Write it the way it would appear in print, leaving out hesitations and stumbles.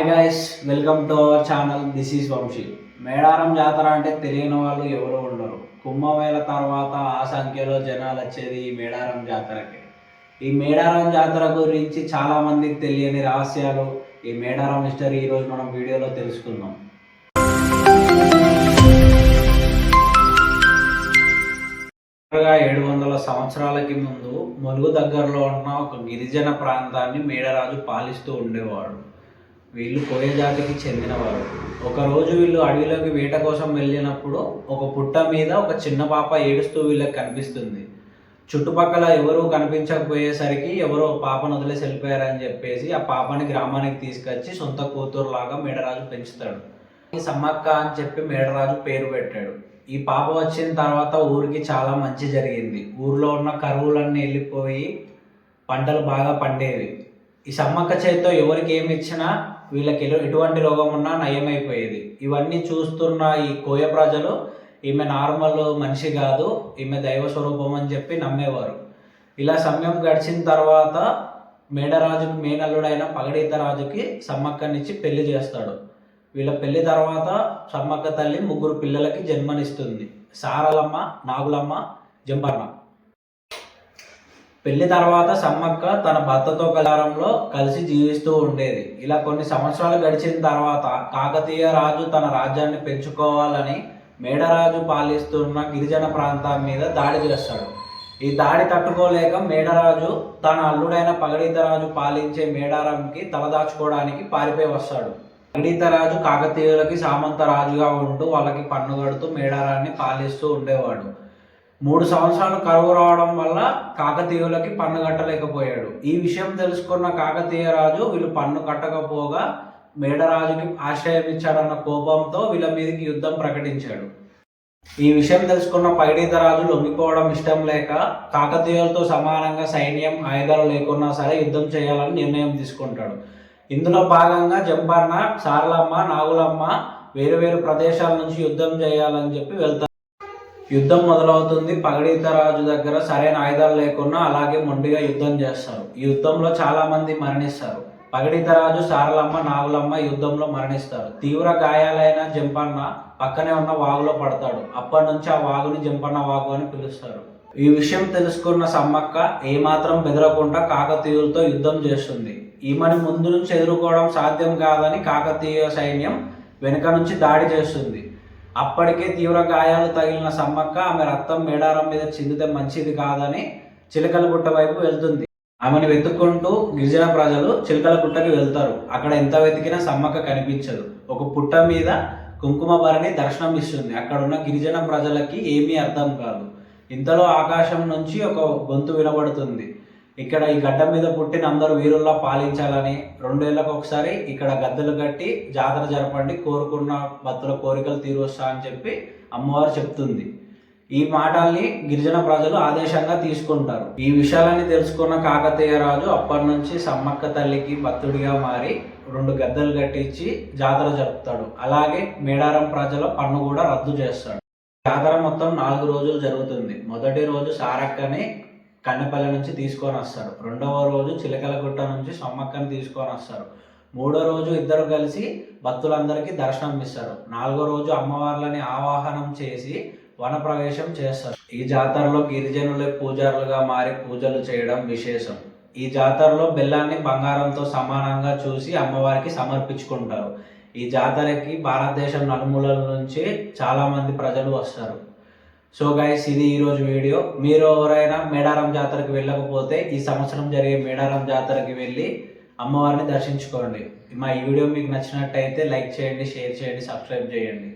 Hi guys, welcome to our channel. This is Vamshi. Medaram Jatara అంటే తెలియని వాళ్ళు ఎవరు ఉండరు. కుంభమేళ తర్వాత ఆ సంఖ్యలో జనాలు వచ్చేది ఈ మేడారం జాతరకి. ఈ మేడారం జాతర గురించి చాలామందికి తెలియని రహస్యాలు, ఈ మేడారం హిస్టరీ ఈరోజు మనం వీడియోలో తెలుసుకుందాం. 700 సంవత్సరాలకి ముందు ములుగు దగ్గరలో ఉన్న ఒక గిరిజన ప్రాంతాన్ని మేడరాజు పాలిస్తూ ఉండేవాడు. వీళ్ళు కోయ జాతికి చెందినవారు. ఒకరోజు వీళ్ళు అడవిలోకి వేట కోసం వెళ్ళినప్పుడు ఒక పుట్ట మీద ఒక చిన్న పాప ఏడుస్తూ వీళ్ళకి కనిపిస్తుంది. చుట్టుపక్కల ఎవరూ కనిపించకపోయేసరికి ఎవరో పాపను వదిలేసి వెళ్ళిపోయారని చెప్పేసి ఆ పాపని గ్రామానికి తీసుకొచ్చి సొంత కూతురులాగా మేడరాజు పెంచుతాడు. ఈ సమ్మక్క అని చెప్పి మేడరాజు పేరు పెట్టాడు. ఈ పాప వచ్చిన తర్వాత ఊరికి చాలా మంచి జరిగింది. ఊర్లో ఉన్న కరువులన్నీ వెళ్ళిపోయి పంటలు బాగా పండేవి. ఈ సమ్మక్క చేతితో ఎవరికి ఏమి ఇచ్చినా వీళ్ళకి ఎటువంటి రోగం ఉన్నా నయమైపోయేది. ఇవన్నీ చూస్తున్న ఈ కోయ ప్రజలు ఈమె నార్మల్ మనిషి కాదు, ఈమె దైవ స్వరూపం అని చెప్పి నమ్మేవారు. ఇలా సమయం గడిచిన తర్వాత మేడరాజుకి మేనల్లుడైన పగడీత రాజుకి సమ్మక్కనిచ్చి పెళ్లి చేస్తాడు. వీళ్ళ పెళ్లి తర్వాత సమ్మక్క తల్లి 3 పిల్లలకి జన్మనిస్తుంది: సారలమ్మ, నాగులమ్మ, జంపన్న. పెళ్లి తర్వాత సమ్మక్క తన భర్తతో కలారంలో కలిసి జీవిస్తూ ఉండేది. ఇలా కొన్ని సంవత్సరాలు గడిచిన తర్వాత కాకతీయ రాజు తన రాజ్యాన్ని పెంచుకోవాలని మేడరాజు పాలిస్తున్న గిరిజన ప్రాంతం మీద దాడి చేస్తాడు. ఈ దాడి తట్టుకోలేక మేడరాజు తన అల్లుడైన పగడీతరాజు పాలించే మేడారంకి తలదాచుకోవడానికి పారిపోయి వస్తాడు. పగడీతరాజు కాకతీయులకి సామంత రాజుగా ఉంటూ వాళ్ళకి పన్ను కడుతూ మేడారాన్ని పాలిస్తూ ఉండేవాడు. 3 సంవత్సరాలు కరువు రావడం వల్ల కాకతీయులకి పన్ను కట్టలేకపోయాడు. ఈ విషయం తెలుసుకున్న కాకతీయ రాజు వీళ్ళు పన్ను కట్టకపోగా మేడరాజుకి ఆశ్రయం ఇచ్చాడన్న కోపంతో వీళ్ళ మీదకి యుద్ధం ప్రకటించాడు. ఈ విషయం తెలుసుకున్న పగడీత రాజు లొంగిపోవడం ఇష్టం లేక కాకతీయులతో సమానంగా సైన్యం, ఆయుధాలు లేకున్నా సరే యుద్ధం చేయాలని నిర్ణయం తీసుకుంటాడు. ఇందులో భాగంగా జంపన్న, సారలమ్మ, నాగులమ్మ వేరు ప్రదేశాల నుంచి యుద్ధం చేయాలని చెప్పి వెళ్తారు. యుద్ధం మొదలవుతుంది. పగడీత రాజు దగ్గర సరైన ఆయుధాలు లేకున్నా అలాగే మొండిగా యుద్ధం చేస్తారు. ఈ యుద్ధంలో చాలా మంది మరణిస్తారు. పగడీత రాజు, సారలమ్మ, నాగులమ్మ యుద్ధంలో మరణిస్తారు. తీవ్ర గాయాలైన జంపన్న పక్కనే ఉన్న వాగులో పడతాడు. అప్పటి నుంచి ఆ వాగుని జంపన్న వాగు అని పిలుస్తారు. ఈ విషయం తెలుసుకున్న సమ్మక్క ఏమాత్రం బెదరకుండా కాకతీయులతో యుద్ధం చేస్తుంది. ఈమెని ముందు నుంచి ఎదుర్కోవడం సాధ్యం కాదని కాకతీయ సైన్యం వెనుక నుంచి దాడి చేస్తుంది. అప్పటికే తీవ్ర గాయాలు తగిలిన సమ్మక్క ఆమె రక్తం మేడారం మీద చిందితే మంచిది కాదని చిలకలగుట్ట వైపు వెళ్తుంది. ఆమెను వెతుక్కుంటూ గిరిజన ప్రజలు చిలకలగుట్టకి వెళ్తారు. అక్కడ ఎంత వెతికినా సమ్మక్క కనిపించదు. ఒక పుట్ట మీద కుంకుమ భరణి దర్శనం ఇస్తుంది. అక్కడ ఉన్న గిరిజన ప్రజలకి ఏమీ అర్థం కాదు. ఇంతలో ఆకాశం నుంచి ఒక గొంతు వినబడుతుంది: ఇక్కడ ఈ గడ్డ మీద పుట్టిన అందరూ వీరుల్లా పాలించాలని, 2 ఏళ్లకు ఒకసారి ఇక్కడ గద్దెలు కట్టి జాతర జరపండి, కోరుకున్న భక్తుల కోరికలు తీరుస్తా అని చెప్పి అమ్మవారు చెప్తుంది. ఈ మాటల్ని గిరిజన ప్రజలు ఆదేశంగా తీసుకుంటారు. ఈ విషయాలని తెలుసుకున్న కాకతీయ రాజు అప్పటి నుంచి సమ్మక్క తల్లికి భక్తుడిగా మారి 2 గద్దెలు కట్టించి జాతర జరుపుతాడు. అలాగే మేడారం ప్రజల పన్ను కూడా రద్దు చేస్తాడు. జాతర మొత్తం 4 రోజులు జరుగుతుంది. మొదటి రోజు సారక్కని కన్నెపల్లి నుంచి తీసుకొని వస్తారు. 2వ రోజు చిలకలగుట్ట నుంచి సమ్మక్కని తీసుకొని వస్తారు. 3వ రోజు ఇద్దరు కలిసి భక్తులందరికీ దర్శనం ఇస్తారు. 4వ రోజు అమ్మవార్లని ఆవాహనం చేసి వనప్రవేశం చేస్తారు. ఈ జాతరలో గిరిజనులే పూజారులుగా మారి పూజలు చేయడం విశేషం. ఈ జాతరలో బెల్లాన్ని బంగారంతో సమానంగా చూసి అమ్మవారికి సమర్పించుకుంటారు. ఈ జాతరకి భారతదేశం నలుమూలల నుంచి చాలా మంది ప్రజలు వస్తారు. సో గైస్, ఇది ఈరోజు వీడియో. మీరు ఎవరైనా మేడారం జాతరకి వెళ్ళకపోతే ఈ సంవత్సరం జరిగే మేడారం జాతరకి వెళ్ళి అమ్మవారిని దర్శించుకోండి. మా ఈ వీడియో మీకు నచ్చినట్టయితే లైక్ చేయండి, షేర్ చేయండి, సబ్స్క్రైబ్ చేయండి.